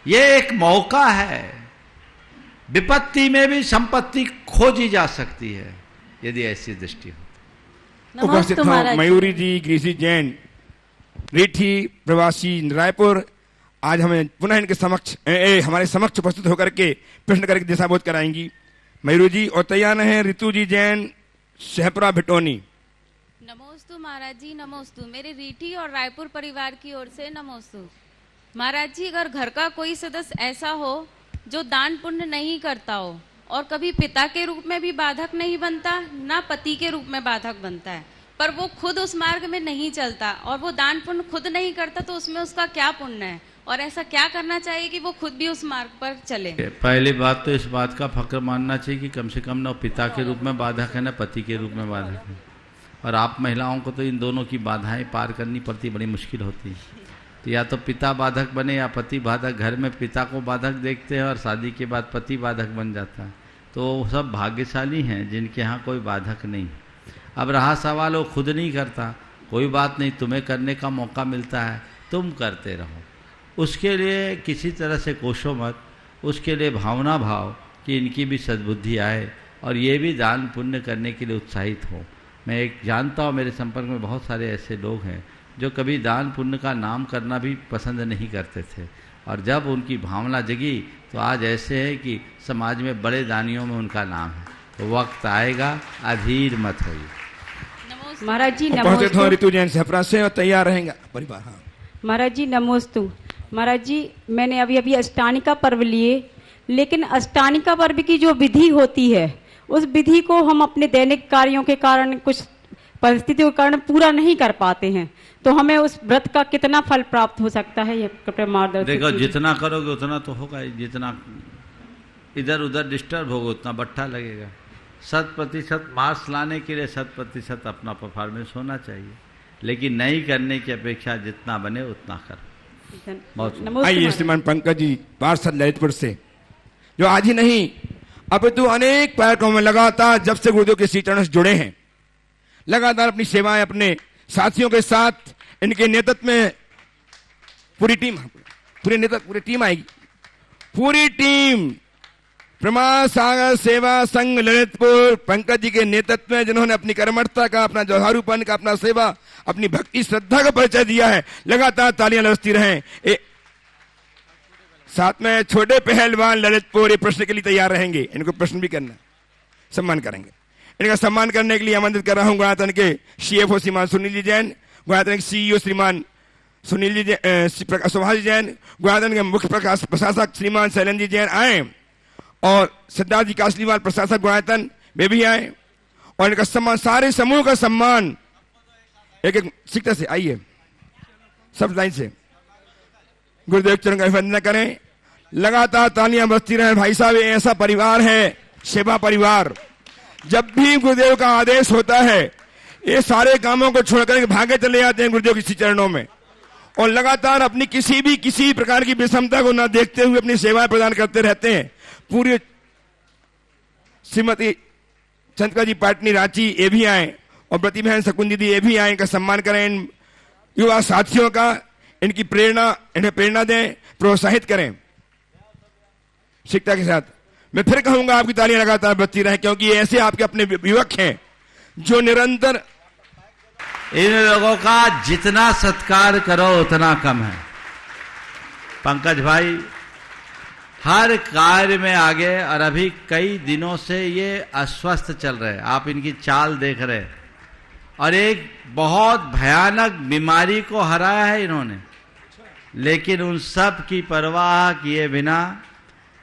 ये एक मौका है। विपत्ति में भी संपत्ति खोजी जा सकती है यदि ऐसी दृष्टि हो। उपस्थित हो मयूरी जी, गिरिजी जैन, रीठी प्रवासी रायपुर, आज हमें पुनः इनके समक्ष हमारे समक्ष उपस्थित होकर के प्रश्न करके दिशाबोध कराएंगी। मयूरी जी, और तैयार हैं ऋतु जी जैन, शहपुरा भिटोनी। नमोस्तु महाराज जी, नमोस्तु। मेरे रीठी और रायपुर परिवार की ओर से नमोस्तु। महाराज जी, अगर घर का कोई सदस्य ऐसा हो जो दान पुण्य नहीं करता हो और कभी पिता के रूप में भी बाधक नहीं बनता, ना पति के रूप में बाधक बनता है, पर वो खुद उस मार्ग में नहीं चलता और वो दान पुण्य खुद नहीं करता, तो उसमें उसका क्या पुण्य है? और ऐसा क्या करना चाहिए कि वो खुद भी उस मार्ग पर चले? पहली बात तो इस बात का फक्र मानना चाहिए कि कम से कम ना पिता के रूप में बाधक है, ना पति के रूप में बाधक है। और आप महिलाओं को तो इन दोनों की बाधाएं पार करनी पड़ती, बड़ी मुश्किल होती है। तो या तो पिता बाधक बने या पति बाधक। घर में पिता को बाधक देखते हैं और शादी के बाद पति बाधक बन जाता है। तो सब भाग्यशाली हैं जिनके यहाँ कोई बाधक नहीं। अब रहा सवाल, वो खुद नहीं करता, कोई बात नहीं, तुम्हें करने का मौका मिलता है, तुम करते रहो। उसके लिए किसी तरह से कोसो मत, उसके लिए भावना भाव कि इनकी भी सद्बुद्धि आए, और ये भी दान पुण्य करने के लिए उत्साहित हों। मैं एक जानता हूँ, मेरे संपर्क में बहुत सारे ऐसे लोग हैं जो कभी दान पुण्य का नाम करना भी पसंद नहीं करते थे, और जब उनकी भावना जगी तो आज ऐसे है कि समाज में बड़े दानियों में उनका नाम है। तो वक्त आएगा, अधीर मत होइए। महाराज जी नमोस्तु। ऋतु जैन सफरा से और तैयार रहेगा परिवार। हाँ महाराज जी नमोस्तु। महाराज जी मैंने अभी अभी अष्टानिका पर्व लिए, लेकिन अष्टानिका पर्व की जो विधि होती है उस विधि को हम अपने दैनिक कार्यों के कारण, कुछ परिस्थितियों के कारण पूरा नहीं कर पाते हैं, तो हमें उस व्रत का कितना फल प्राप्त हो सकता है, ये कृपया मार्गदर्शन। देखो, जितना करोगे उतना तो होगा ही, जितना इधर उधर डिस्टर्ब होगा उतना बट्टा लगेगा। 100% मार्क्स लाने के लिए 100% अपना परफॉर्मेंस होना चाहिए, लेकिन नहीं करने की अपेक्षा जितना बने उतना करो। आइए श्रीमान पंकज जी पार्षद ललितपुर से, जो आज ही नहीं अपितु अनेक कार्यक्रमों में लगातार जब से गुरुदेव के श्री चरण से जुड़े हैं, लगातार अपनी सेवाएं अपने साथियों के साथ, इनके नेतृत्व में पूरी टीम आएगी, पूरी टीम प्रमाण सागर सेवा संघ ललितपुर पंकज जी के नेतृत्व में, जिन्होंने अपनी कर्मठता का, अपना जोहारूपन का, अपना सेवा, अपनी भक्ति श्रद्धा का परिचय दिया है। लगातार तालियां बजती रहें। साथ में छोटे पहलवान ललितपुर ये प्रश्न के लिए तैयार रहेंगे, इनको प्रश्न भी करना, सम्मान करेंगे। इनका सम्मान करने के लिए आमंत्रित कर रहा हूं गुणातन के CFO श्रीमान सुनील जी जैन, गुणातन के CEO श्रीमान सुनील जी सुभाष जी जैन, गुणातन के मुख्य प्रशासक श्रीमान शैलन जी जैन आए, और सिद्धार्थ जी कासलीवाल प्रशासक गुणायतन वे भी आए, और इनका सम्मान, सारे समूह का सम्मान एक एक शिक्षा से आइए, सब लाइन से गुरुदेव चरण का वंदना करें। लगातार तालियां बजती रहे। भाई साहब, ये ऐसा परिवार है, सेवा परिवार, जब भी गुरुदेव का आदेश होता है ये सारे कामों को छोड़कर भागे चले जाते हैं गुरुदेव के चरणों में, और लगातार अपनी किसी प्रकार की विषमता को न देखते हुए अपनी सेवाएं प्रदान करते रहते हैं। पूरी श्रीमती चंद्रिका जी पाटनी रांची ये भी आए, और प्रति बहन शकुन दीदी ये भी आए। इनका सम्मान करें, इन युवा साथियों का, इनकी इन्हें प्रेरणा दें, प्रोत्साहित करें शिक्षा के साथ। मैं फिर कहूंगा आपकी तालियां लगातार बजती रहे, क्योंकि ये ऐसे आपके अपने युवक हैं जो निरंतर, इन लोगों का जितना सत्कार करो उतना कम है। पंकज भाई हर कार्य में आगे, और अभी कई दिनों से ये अस्वस्थ चल रहे हैं, आप इनकी चाल देख रहे हैं, और एक बहुत भयानक बीमारी को हराया है इन्होंने, लेकिन उन सब की परवाह किए बिना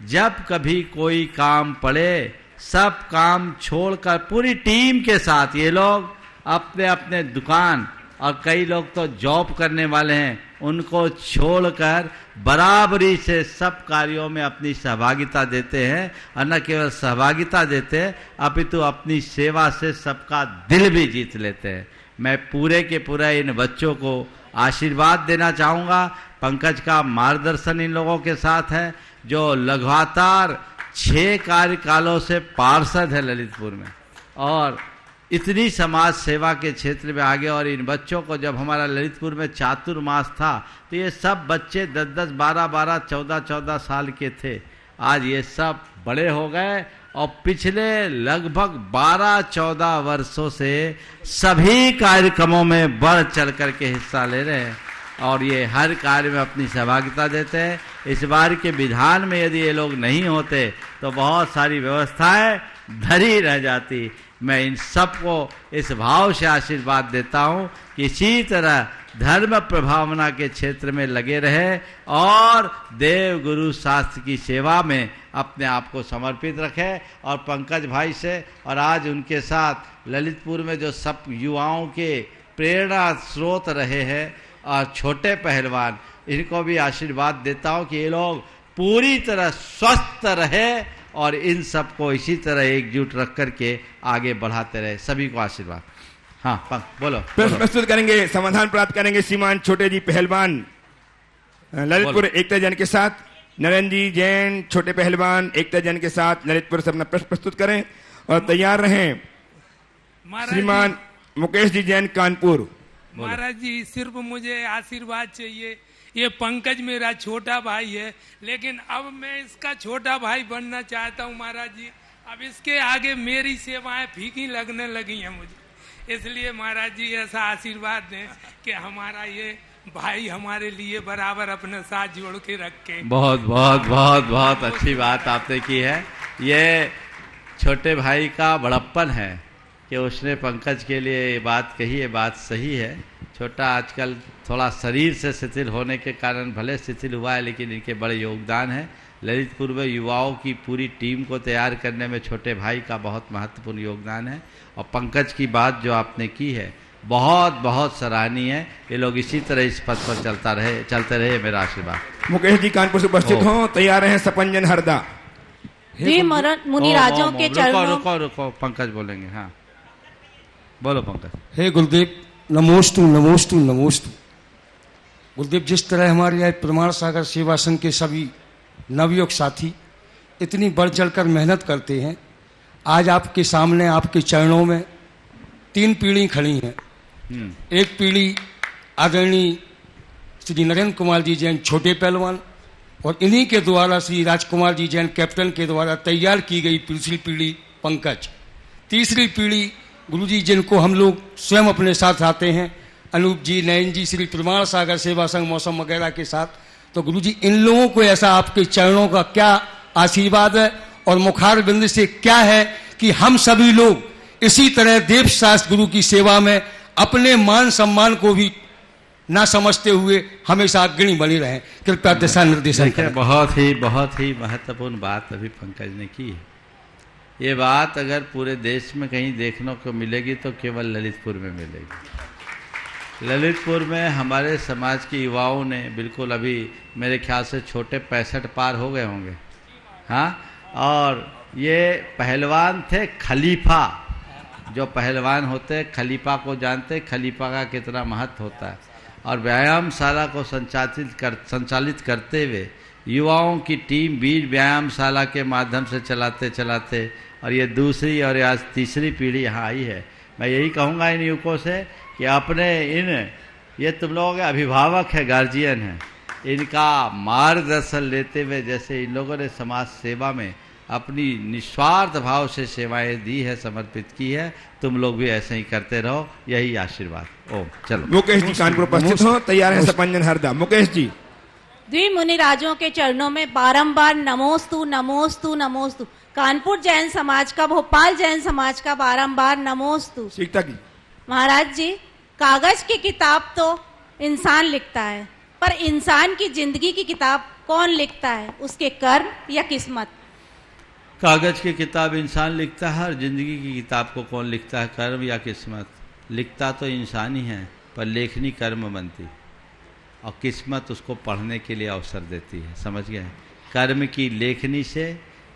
जब कभी कोई काम पड़े सब काम छोड़कर पूरी टीम के साथ ये लोग अपने अपने दुकान, और कई लोग तो जॉब करने वाले हैं, उनको छोड़कर बराबरी से सब कार्यों में अपनी सहभागिता देते हैं, और न केवल सहभागिता देते हैं अपितु अपनी सेवा से सबका दिल भी जीत लेते हैं। मैं पूरे के पूरा इन बच्चों को आशीर्वाद देना चाहूँगा। पंकज का मार्गदर्शन इन लोगों के साथ है, जो लगातार 6 कार्यकालों से पार्षद है ललितपुर में, और इतनी समाज सेवा के क्षेत्र में आगे। और इन बच्चों को जब हमारा ललितपुर में चातुर्मास था तो ये सब बच्चे 10-10, 12-12, 14-14 साल के थे। आज ये सब बड़े हो गए और पिछले लगभग 12-14 वर्षों से सभी कार्यक्रमों में बढ़ चढ़ करके हिस्सा ले रहे हैं, और ये हर कार्य में अपनी सहभागिता देते हैं। इस बार के विधान में यदि ये लोग नहीं होते तो बहुत सारी व्यवस्थाएं धरी रह जाती। मैं इन सबको इस भाव से आशीर्वाद देता हूं कि इसी तरह धर्म प्रभावना के क्षेत्र में लगे रहे और देव गुरु शास्त्र की सेवा में अपने आप को समर्पित रखे। और पंकज भाई से और आज उनके साथ ललितपुर में जो सब युवाओं के प्रेरणा स्रोत रहे हैं और छोटे पहलवान, इनको भी आशीर्वाद देता हूं कि ये लोग पूरी तरह स्वस्थ रहे और इन सबको इसी तरह एकजुट रख करके आगे बढ़ाते रहे। सभी को आशीर्वाद। हाँ बोलो। प्रस्तुत करेंगे, समाधान प्राप्त करेंगे श्रीमान छोटे जी पहलवान ललितपुर एकता जैन के साथ। नरेंद्र जी जैन छोटे पहलवान एकता जैन के साथ ललितपुर से अपना प्रश्न प्रस्तुत करें और तैयार रहें। श्रीमान मुकेश जी जैन कानपुर। महाराज जी सिर्फ मुझे आशीर्वाद चाहिए। ये पंकज मेरा छोटा भाई है, लेकिन अब मैं इसका छोटा भाई बनना चाहता हूँ। महाराज जी अब इसके आगे मेरी सेवाएं फीकी लगने लगी हैं मुझे, इसलिए महाराज जी ऐसा आशीर्वाद दें कि हमारा ये भाई हमारे लिए बराबर अपने साथ जोड़ के रखे। बहुत बहुत बहुत बहुत अच्छी बात आपने की है। ये छोटे भाई का बड़प्पन है कि उसने पंकज के लिए ये बात कही, ये बात सही है। छोटा आजकल थोड़ा शरीर से शिथिल होने के कारण भले शिथिल हुआ है, लेकिन इनके बड़े योगदान है। ललितपुर में युवाओं की पूरी टीम को तैयार करने में छोटे भाई का बहुत महत्वपूर्ण योगदान है। और पंकज की बात जो आपने की है बहुत बहुत सराहनीय है। ये लोग इसी तरह इस पथ पर चलते रहे, मेरा आशीर्वाद। मुकेश जी कानपुर से उपस्थित हों, तैयार हैं सपंजन हरदा। मुनि राजों के चरणों। रुको पंकज बोलेंगे। हाँ बोलो पंकज। हे गुरुदेव, नमोस्तु नमोस्तु नमोस्तु। गुरुदेव, जिस तरह हमारे यहाँ प्रमाण सागर सेवा संघ के सभी नवयुवक साथी इतनी बढ़ चढ़कर मेहनत करते हैं, आज आपके सामने आपके चरणों में 3 पीढ़ी खड़ी हैं। एक पीढ़ी आदरणीय श्री नरेंद्र कुमार जी जैन छोटे पहलवान, और इन्हीं के द्वारा श्री राजकुमार जी जैन कैप्टन के द्वारा तैयार की गई दूसरी पीढ़ी पंकज। तीसरी पीढ़ी गुरुजी जिनको हम लोग स्वयं अपने साथ आते हैं, अनूप जी, नयन जी, श्री प्रमाण सागर सेवा संघ मौसम वगैरह के साथ। तो गुरुजी इन लोगों को ऐसा आपके चरणों का क्या आशीर्वाद है और मुखार बिंद से क्या है कि हम सभी लोग इसी तरह देव शास्त्र गुरु की सेवा में अपने मान सम्मान को भी ना समझते हुए हमेशा अग्रणी बने रहें। कृपया दिशा निर्देशन करें। बहुत ही महत्वपूर्ण बात अभी पंकज ने की है। ये बात अगर पूरे देश में कहीं देखने को मिलेगी तो केवल ललितपुर में मिलेगी। ललितपुर में हमारे समाज के युवाओं ने बिल्कुल अभी मेरे ख्याल से छोटे 65 पार हो गए होंगे। हाँ, और ये पहलवान थे खलीफा। जो पहलवान होते हैं खलीफा को जानते, खलीफा का कितना महत्व होता है। और व्यायामशाला को संचालित करते हुए युवाओं की टीम बीज व्यायामशाला के माध्यम से चलाते चलाते और ये दूसरी और आज तीसरी पीढ़ी यहाँ आई है। मैं यही कहूँगा इन युवकों से कि अपने ये तुम लोगों के अभिभावक है, गार्जियन हैं, इनका मार्गदर्शन लेते हुए जैसे इन लोगों ने समाज सेवा में अपनी निस्वार्थ भाव से सेवाएं दी है, समर्पित की है, तुम लोग भी ऐसे ही करते रहो, यही आशीर्वाद। ओम। चलो मुकेश जी कानपुर उपस्थित हो, तैयार है सपंजन हरदा। मुकेश जी। द्विमुनि राजों के चरणों में बारंबार नमोस्तु नमोस्तु नमोस्तु। कानपुर जैन समाज का, भोपाल जैन समाज का बारंबार नमोस्तु। सीता की महाराज जी, कागज की किताब तो इंसान लिखता है, पर इंसान की जिंदगी की किताब कौन लिखता है? उसके कर्म या किस्मत? कागज की किताब इंसान लिखता है और जिंदगी की किताब को कौन लिखता है? कर्म या किस्मत? लिखता तो इंसान ही है, पर लेखनी कर्म बनती और किस्मत उसको पढ़ने के लिए अवसर देती है। समझ गए? कर्म की लेखनी से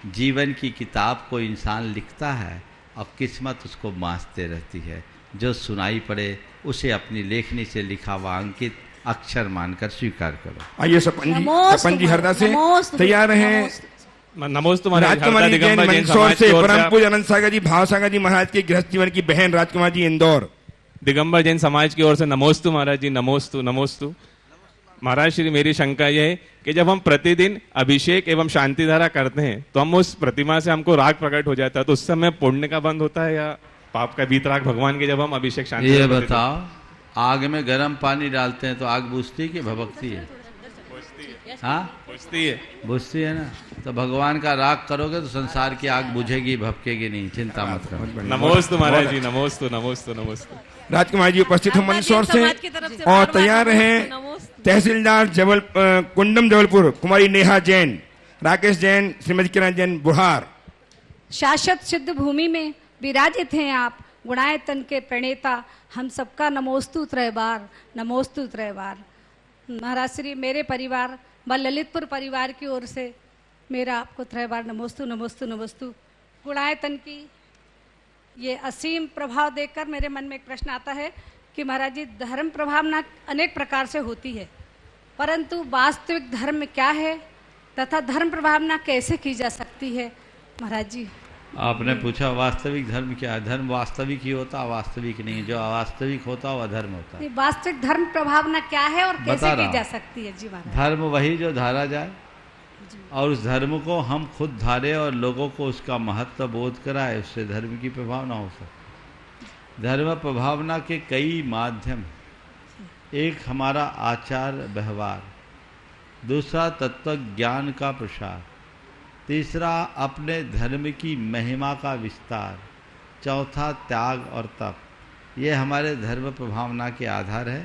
जीवन की किताब को इंसान लिखता है और किस्मत उसको मांसते रहती है। जो सुनाई पड़े उसे अपनी लेखनी से लिखा हुआ अंकित अक्षर मानकर स्वीकार करो। आइए सपंजी हरदा से तैयार हैं। नमोस्तु राजकुमार जी जैन मंदसौर से, परम पूज्य अनंत सागर जी भाव सागर जी महाराज के गृहस्थ जीवन की बहन राजकुमार जी इंदौर। दिगंबर जैन समाज की ओर से नमोस्तु महाराज जी, नमोस्तु नमोस्तु। महाराज श्री, मेरी शंका यह है कि जब हम प्रतिदिन अभिषेक एवं शांति धारा करते हैं तो हम उस प्रतिमा से हमको राग प्रकट हो जाता है, तो उस समय पुण्य का बंद होता है या पाप का बीतराग भगवान के जब हम अभिषेक शांति? ये बताओ, आग में गर्म पानी डालते हैं तो आग बुझती कि भभकती है? हाँ, बुझती है ना। तो भगवान का राग करोगे तो संसार की आग बुझेगी, भभकेगी नहीं, चिंता मत करो। नमोस्तु महाराज जी, नमोस्तु नमोस्तु नमोस्तु। राजकुमार जी उपस्थित हैं मंदसौर से और तैयार हैं तहसीलदार कुंडम जबलपुर कुमारी नेहा जैन, राकेश जैन, श्रीमती किरण जैन बुहार। शाश्वत सिद्ध भूमि में विराजित हैं आप, गुणायतन के प्रणेता, हम सबका नमोस्तु त्रयबार, नमोस्तु त्रयबार। महाराज श्री, मेरे परिवार व ललितपुर परिवार की ओर से मेरा आपको त्रयबार नमोस्तु नमोस्तु नमोस्तु। गुणायतन की ये असीम प्रभाव देखकर मेरे मन में एक प्रश्न आता है कि महाराज जी, धर्म प्रभावना अनेक प्रकार से होती है, परंतु वास्तविक धर्म क्या है तथा धर्म प्रभावना कैसे की जा सकती है? महाराज जी, आपने पूछा वास्तविक धर्म क्या है? धर्म वास्तविक ही होता, अवास्तविक नहीं। जो अवास्तविक होता वह धर्म होता है। वास्तविक धर्म प्रभावना क्या है और कैसे की जा सकती है? जी महाराज। धर्म वही जो धारा जाए, और उस धर्म को हम खुद धारे और लोगों को उसका महत्व बोध कराए, उससे धर्म की प्रभावना हो सकती। धर्म प्रभावना के कई माध्यम, एक हमारा आचार व्यवहार, दूसरा तत्व ज्ञान का प्रसार, तीसरा अपने धर्म की महिमा का विस्तार, चौथा त्याग और तप। ये हमारे धर्म प्रभावना के आधार है।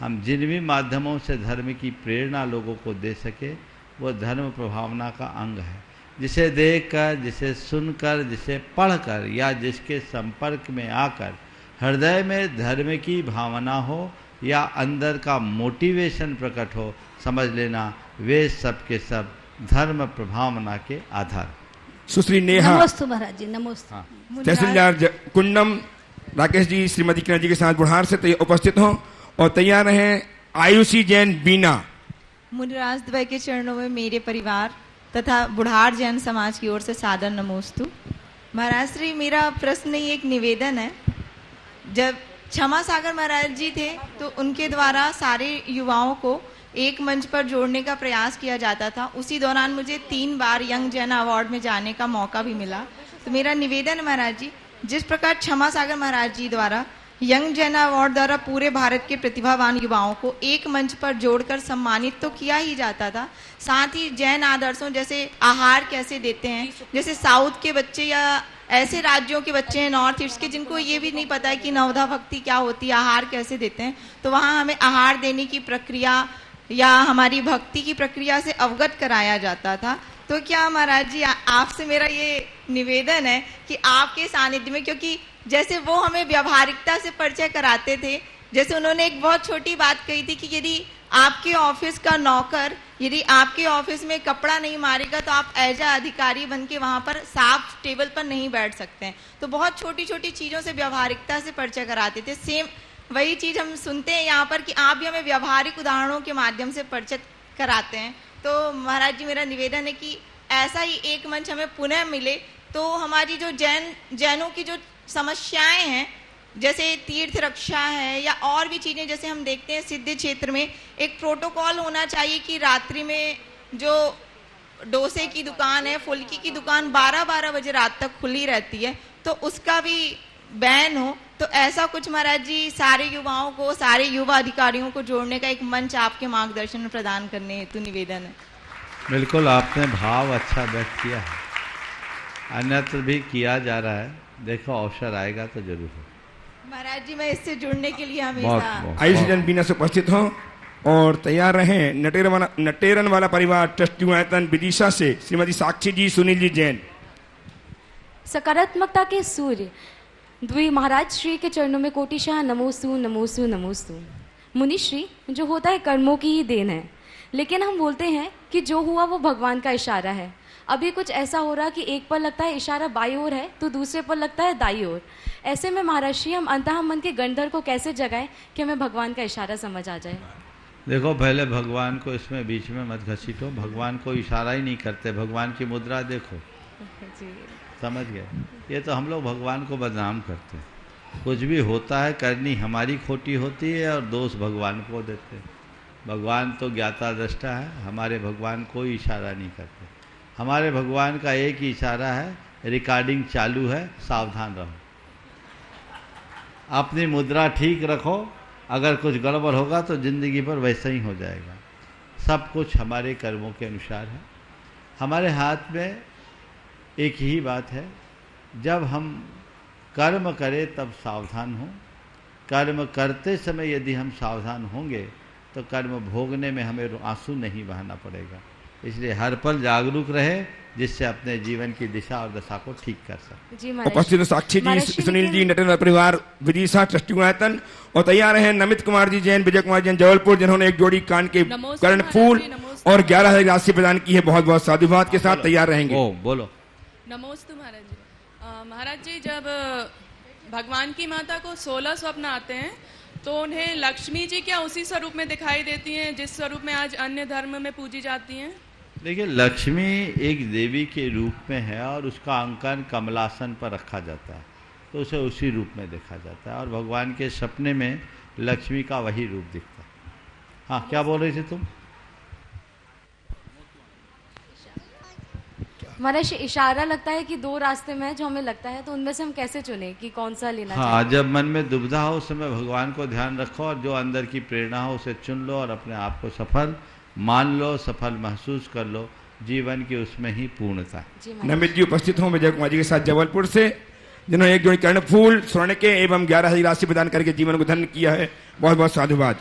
हम जिन भी माध्यमों से धर्म की प्रेरणा लोगों को दे सके वो धर्म प्रभावना का अंग है। जिसे देखकर, जिसे सुनकर, जिसे पढ़कर या जिसके संपर्क में आकर हृदय में धर्म की भावना हो या अंदर का मोटिवेशन प्रकट हो, समझ लेना वे सब के सब धर्म प्रभावना के आधार। सुश्री नेहा नमस्ते महाराज जी, नमस्ते। तहसीलदार कुंडम राकेश जी श्रीमती किरण जी के साथ बुढ़ार से उपस्थित हों और तैयार हैं आयुषी जैन बीना। मुनिराज द्वय के चरणों में मेरे परिवार तथा बुढ़ार जैन समाज की ओर से सादर नमोस्तु। महाराज श्री, मेरा प्रश्न ही एक निवेदन है। जब क्षमा सागर महाराज जी थे तो उनके द्वारा सारे युवाओं को एक मंच पर जोड़ने का प्रयास किया जाता था। उसी दौरान मुझे 3 बार यंग जैन अवार्ड में जाने का मौका भी मिला। तो मेरा निवेदन है महाराज जी, जिस प्रकार क्षमा सागर महाराज जी द्वारा यंग जैन अवार्ड द्वारा पूरे भारत के प्रतिभावान युवाओं को एक मंच पर जोड़कर सम्मानित तो किया ही जाता था, साथ ही जैन आदर्शों जैसे आहार कैसे देते हैं, जैसे साउथ के बच्चे या ऐसे राज्यों के बच्चे हैं नॉर्थ ईस्ट के जिनको ये भी नहीं पता है कि नवधा भक्ति क्या होती है, आहार कैसे देते हैं, तो वहाँ हमें आहार देने की प्रक्रिया या हमारी भक्ति की प्रक्रिया से अवगत कराया जाता था। तो क्या महाराज जी आपसे मेरा ये निवेदन है कि आपके सानिध्य में, क्योंकि जैसे वो हमें व्यावहारिकता से परिचय कराते थे, जैसे उन्होंने एक बहुत छोटी बात कही थी कि यदि आपके ऑफिस का नौकर यदि आपके ऑफिस में कपड़ा नहीं मारेगा तो आप एज अ अधिकारी बन के वहाँ पर साफ टेबल पर नहीं बैठ सकते हैं। तो बहुत छोटी छोटी चीज़ों से व्यावहारिकता से परिचय कराते थे। सेम वही चीज़ हम सुनते हैं यहाँ पर कि आप भी हमें व्यावहारिक उदाहरणों के माध्यम से परिचय कराते हैं। तो महाराज जी, मेरा निवेदन है कि ऐसा ही एक मंच हमें पुनः मिले तो हमारी जो जैनों की जो समस्याएं हैं, जैसे तीर्थ रक्षा है या और भी चीज़ें, जैसे हम देखते हैं सिद्ध क्षेत्र में एक प्रोटोकॉल होना चाहिए कि रात्रि में जो डोसे की दुकान है, फुल्की की दुकान 12-12 बजे रात तक खुली रहती है, तो उसका भी बैन हो। तो ऐसा कुछ महाराज जी सारे युवाओं को, सारे युवा अधिकारियों को जोड़ने का एक मंच आपके मार्गदर्शन में प्रदान करने हेतु निवेदन है। बिल्कुल, आपने भाव अच्छा व्यक्त किया है, अन्यत्र भी किया जा रहा है। देखो अवसर आएगा तो जरूर हो। महाराज जी, मैं इससे जुड़ने के लिए हमेशा आयुषी जैन बीना से उपस्थित हों और तैयार रहें नटेरन वाला परिवार ट्रस्टी आयतन विदिशा से श्रीमती साक्षी जी सुनील जी जैन। सकारात्मकता के सूर्य द्वि महाराज श्री के चरणों में कोटिशाह नमोस्तु नमोस्तु नमोस्तु। मुनि श्री, जो होता है कर्मों की ही देन है, लेकिन हम बोलते हैं कि जो हुआ वो भगवान का इशारा है। अभी कुछ ऐसा हो रहा कि एक पर लगता है इशारा बाई ओर है तो दूसरे पर लगता है दाई ओर। ऐसे में महाराज श्री, हम अंतः मन के गंधर को कैसे जगाएं कि हमें भगवान का इशारा समझ आ जाए? देखो, पहले भगवान को इसमें बीच में मत घसीटो। भगवान को इशारा ही नहीं करते, भगवान की मुद्रा देखो जी। समझ गए? ये तो हम लोग भगवान को बदनाम करते हैं। कुछ भी होता है करनी हमारी खोटी होती है और दोष भगवान को देते हैं। भगवान तो ज्ञाता दृष्टा है, हमारे भगवान कोई इशारा नहीं करते। हमारे भगवान का एक ही इशारा है, रिकॉर्डिंग चालू है, सावधान रहो, अपनी मुद्रा ठीक रखो। अगर कुछ गड़बड़ होगा तो जिंदगी भर वैसा ही हो जाएगा। सब कुछ हमारे कर्मों के अनुसार है। हमारे हाथ में एक ही बात है, जब हम कर्म करें तब सावधान हो। कर्म करते समय यदि हम सावधान होंगे तो कर्म भोगने में हमें आंसू नहीं बहाना पड़ेगा। इसलिए हर पल जागरूक रहे, जिससे अपने जीवन की दिशा और दशा को ठीक कर सके। उपस्थित साक्षी जी सुनील जी नटेरन परिवार विदिशा ट्रस्टी आयतन और तैयार हैं नमित कुमार जी जैन, विजय कुमार जैन जबलपुर, जिन्होंने एक जोड़ी कान के कर्णफूल और 11,000 राशि प्रदान की है। बहुत बहुत साधुवाद के साथ तैयार रहेंगे। बोलो। नमोस्तु महाराज जी। महाराज जी, जब भगवान की माता को 16 स्वप्न आते हैं तो उन्हें लक्ष्मी जी क्या उसी स्वरूप में दिखाई देती हैं जिस स्वरूप में आज अन्य धर्म में पूजी जाती हैं? देखिए, लक्ष्मी एक देवी के रूप में है और उसका अंकन कमलासन पर रखा जाता है, तो उसे उसी रूप में देखा जाता है और भगवान के सपने में लक्ष्मी का वही रूप दिखता है। हाँ, क्या बोल रही थी तुम? महाराज इशारा लगता है कि 2 रास्ते में है जो हमें लगता है, तो उनमें से हम कैसे चुने कि कौन सा लेना चाहिए? हाँ, जब मन में दुविधा हो उस समय भगवान को ध्यान रखो और जो अंदर की प्रेरणा हो उसे चुन लो और अपने आप को सफल मान लो, सफल महसूस कर लो। जीवन की उसमें ही पूर्णता। नमित जी उपस्थित हों विजय कुमार जी के साथ जबलपुर से, जिन्होंने 1 जोड़ी कर्णफूल स्वर्ण के एवं 11,000 राशि प्रदान करके जीवन को धन्य किया है। बहुत बहुत साधुवाद।